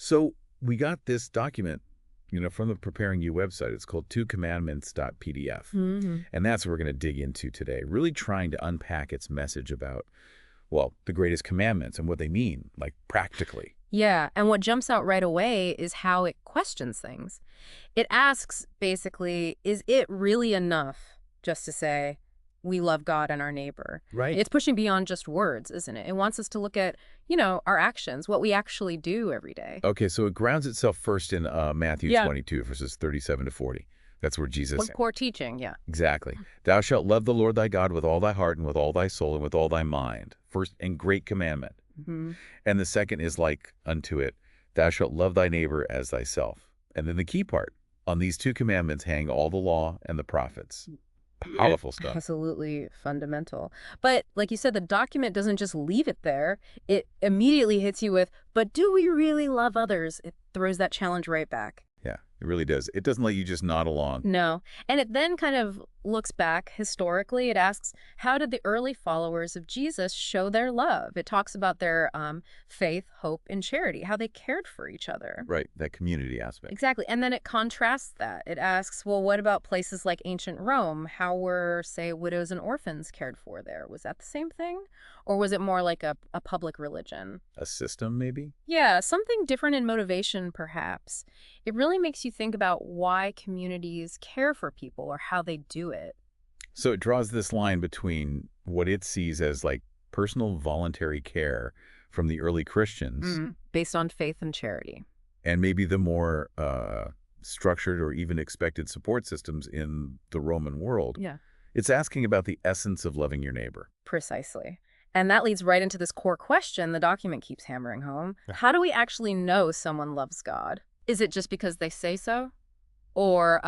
So we got this document, from the Preparing You website. It's called twocommandments.pdf. Hmm. And that's what we're going to dig into today, really trying to unpack its message about, well, the greatest commandments and what they mean, like practically. Yeah, and what jumps out right away is how it questions things. It asks, basically, is it really enough just to say, we love God and our neighbor? Right. It's pushing beyond just words, isn't it? It wants us to look at, our actions, what we actually do every day. Okay, so it grounds itself first in Matthew Yeah. 22, verses 37 to 40. That's where Jesus... What core teaching, yeah. Exactly. Thou shalt love the Lord thy God with all thy heart and with all thy soul and with all thy mind. First and great commandment. Hmm. And the second is like unto it, thou shalt love thy neighbor as thyself. And then the key part, on these two commandments hang all the law and the prophets. Powerful stuff. Absolutely fundamental. But like you said, the document doesn't just leave it there. It immediately hits you with, but do we really love others? It throws that challenge right back. Yeah, it really does. It doesn't let you just nod along. No. And it then kind of looks back historically. It asks, how did the early followers of Jesus show their love? It talks about their faith, hope, and charity, how they cared for each other. Right, that community aspect. Exactly. And then it contrasts that. It asks, well, what about places like ancient Rome? How were, say, widows and orphans cared for there? Was that the same thing? Or was it more like a public religion? A system, maybe? Yeah, something different in motivation, perhaps. It really makes you think about why communities care for people or how they do it. So it draws this line between what it sees as like personal voluntary care from the early Christians Based on faith and charity. and maybe the more structured or even expected support systems in the Roman world. Yeah. It's asking about the essence of loving your neighbor. Precisely. And that leads right into this core question the document keeps hammering home. Yeah. How do we actually know someone loves God? Is it just because they say so? Or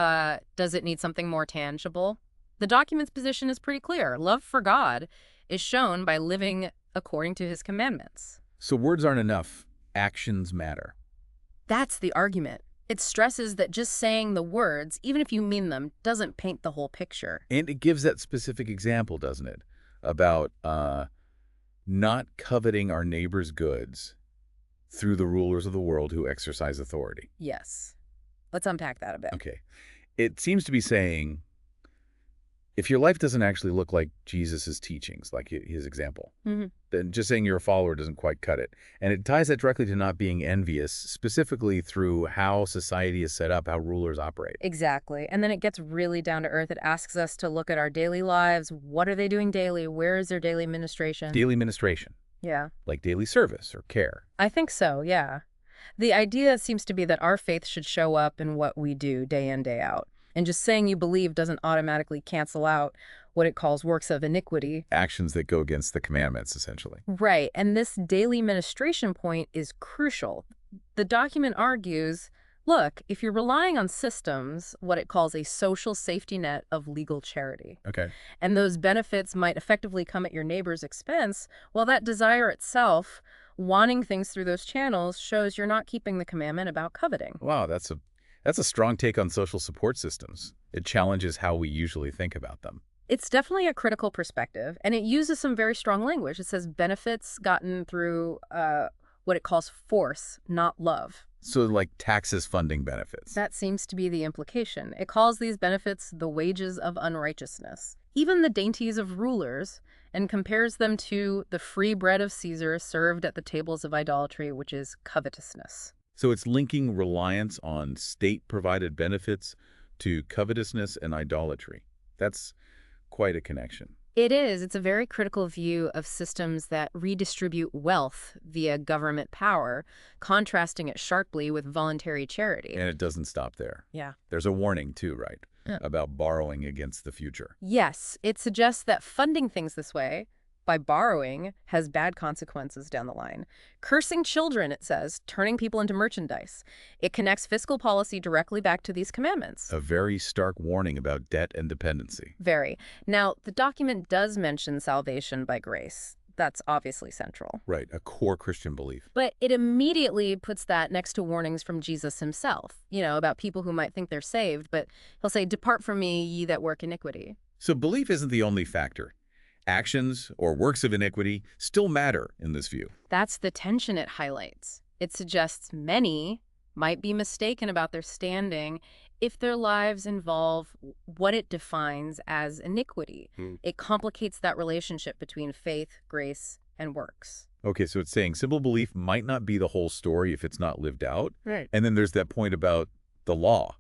does it need something more tangible? The document's position is pretty clear. Love for God is shown by living according to his commandments. So words aren't enough. Actions matter. That's the argument. It stresses that just saying the words, even if you mean them, doesn't paint the whole picture. And it gives that specific example, doesn't it? About not coveting our neighbor's goods through the rulers of the world who exercise authority. Yes. Let's unpack that a bit. Okay. It seems to be saying, if your life doesn't actually look like Jesus's teachings, like his example, then just saying you're a follower doesn't quite cut it. And it ties that directly to not being envious, specifically through how society is set up, how rulers operate. Exactly. And then it gets really down to earth. It asks us to look at our daily lives. What are they doing daily? Where is their daily ministration? Daily ministration, Yeah. like daily service or care. I think so, yeah. The idea seems to be that our faith should show up in what we do day in, day out. And just saying you believe doesn't automatically cancel out what it calls works of iniquity. Actions that go against the commandments, essentially. Right. And this daily ministration point is crucial. The document argues, look, if you're relying on systems, what it calls a social safety net of legal charity, Okay. and those benefits might effectively come at your neighbor's expense, well, that desire itself, wanting things through those channels, shows you're not keeping the commandment about coveting. Wow, that's a strong take on social support systems. It challenges how we usually think about them. It's definitely a critical perspective, and it uses some very strong language. It says benefits gotten through what it calls force, not love. So like taxes funding benefits. That seems to be the implication. It calls these benefits the wages of unrighteousness, even the dainties of rulers, and compares them to the free bread of Caesar served at the tables of idolatry, which is covetousness. So it's linking reliance on state-provided benefits to covetousness and idolatry. That's quite a connection. It is. It's a very critical view of systems that redistribute wealth via government power, contrasting it sharply with voluntary charity. And it doesn't stop there. Yeah. There's a warning too, right? Yeah. About borrowing against the future. Yes, it suggests that funding things this way, by borrowing, has bad consequences down the line. Cursing children, it says, turning people into merchandise. It connects fiscal policy directly back to these commandments. A very stark warning about debt and dependency. Very. Now, the document does mention salvation by grace. That's obviously central. Right, a core Christian belief. But it immediately puts that next to warnings from Jesus himself, about people who might think they're saved, but he'll say, "Depart from me, ye that work iniquity." So belief isn't the only factor. Actions or works of iniquity still matter in this view. That's the tension it highlights. It suggests many might be mistaken about their standing if their lives involve what it defines as iniquity. It complicates that relationship between faith, grace, and works. Okay, so it's saying simple belief might not be the whole story if it's not lived out. Right. And then there's that point about the law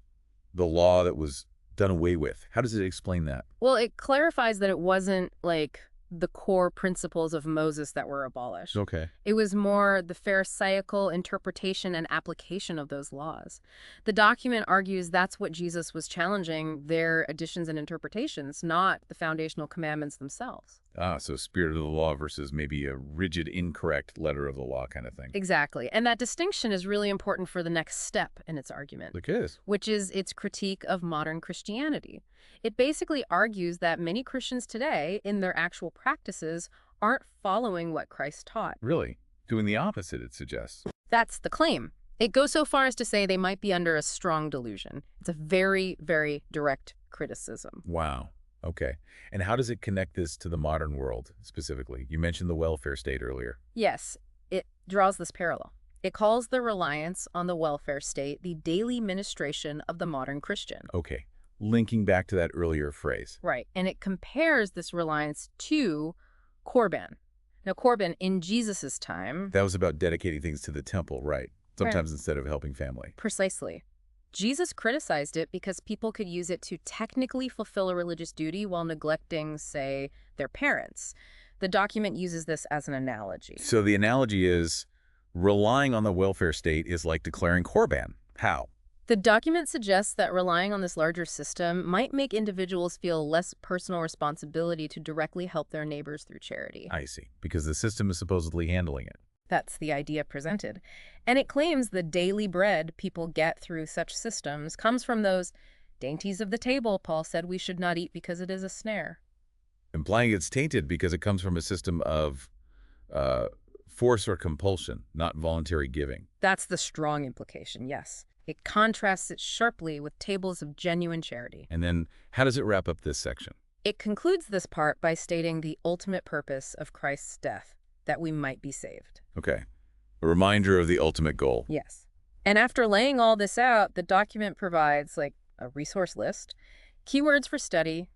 that was done away with. How does it explain that? Well, it clarifies that it wasn't like the core principles of Moses that were abolished. Okay. It was more the pharisaical interpretation and application of those laws. The document argues that's what Jesus was challenging, their additions and interpretations, not the foundational commandments themselves. So spirit of the law versus maybe a rigid, incorrect letter of the law kind of thing. Exactly. And that distinction is really important for the next step in its argument, Look at this. which is its critique of modern Christianity. It basically argues that many Christians today, in their actual practices, aren't following what Christ taught. Really? Doing the opposite, it suggests. That's the claim. It goes so far as to say they might be under a strong delusion. It's a very, very direct criticism. Wow. Okay. And how does it connect this to the modern world specifically? You mentioned the welfare state earlier. Yes, it draws this parallel. It calls the reliance on the welfare state the daily ministration of the modern Christian. Okay. Linking back to that earlier phrase. Right. And it compares this reliance to Corban. Now, Corban, in Jesus's time... That was about dedicating things to the temple, right? Sometimes instead of helping family. Precisely. Jesus criticized it because people could use it to technically fulfill a religious duty while neglecting, say, their parents. The document uses this as an analogy. So the analogy is relying on the welfare state is like declaring Korban. How? The document suggests that relying on this larger system might make individuals feel less personal responsibility to directly help their neighbors through charity. I see. Because the system is supposedly handling it. That's the idea presented. And it claims the daily bread people get through such systems comes from those dainties of the table Paul said we should not eat because it is a snare. Implying it's tainted because it comes from a system of force or compulsion, not voluntary giving. That's the strong implication, yes. It contrasts it sharply with tables of genuine charity. And then how does it wrap up this section? It concludes this part by stating the ultimate purpose of Christ's death, that we might be saved. Okay. A reminder of the ultimate goal. Yes. And after laying all this out, the document provides like a resource list, keywords for study,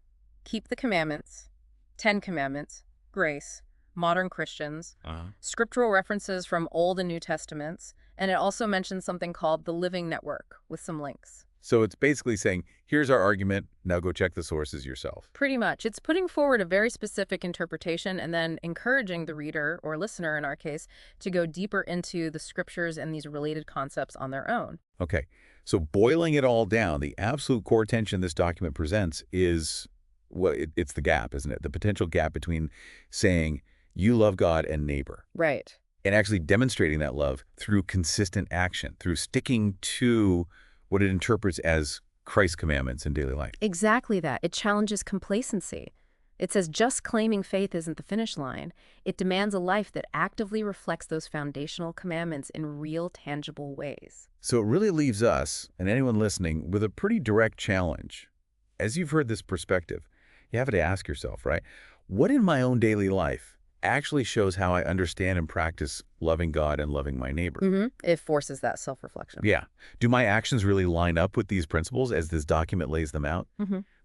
keep the commandments, 10 Commandments, grace, modern Christians, scriptural references from Old and New Testaments, and it also mentions something called the Living Network with some links. So it's basically saying, here's our argument, now go check the sources yourself. Pretty much. It's putting forward a very specific interpretation and then encouraging the reader, or listener in our case, to go deeper into the scriptures and these related concepts on their own. Okay, so boiling it all down, the absolute core tension this document presents is, well, it's the gap, isn't it? The potential gap between saying you love God and neighbor. Right. And actually demonstrating that love through consistent action, through sticking to what it interprets as Christ's commandments in daily life. Exactly that. It challenges complacency. It says just claiming faith isn't the finish line. It demands a life that actively reflects those foundational commandments in real, tangible ways. So it really leaves us, and anyone listening, with a pretty direct challenge. As you've heard this perspective, you have to ask yourself, right? What in my own daily life actually shows how I understand and practice loving God and loving my neighbor? It forces that self-reflection. Yeah. Do my actions really line up with these principles as this document lays them out?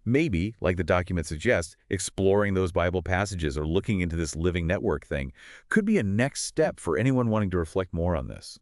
Maybe, like the document suggests, exploring those Bible passages or looking into this living network thing could be a next step for anyone wanting to reflect more on this.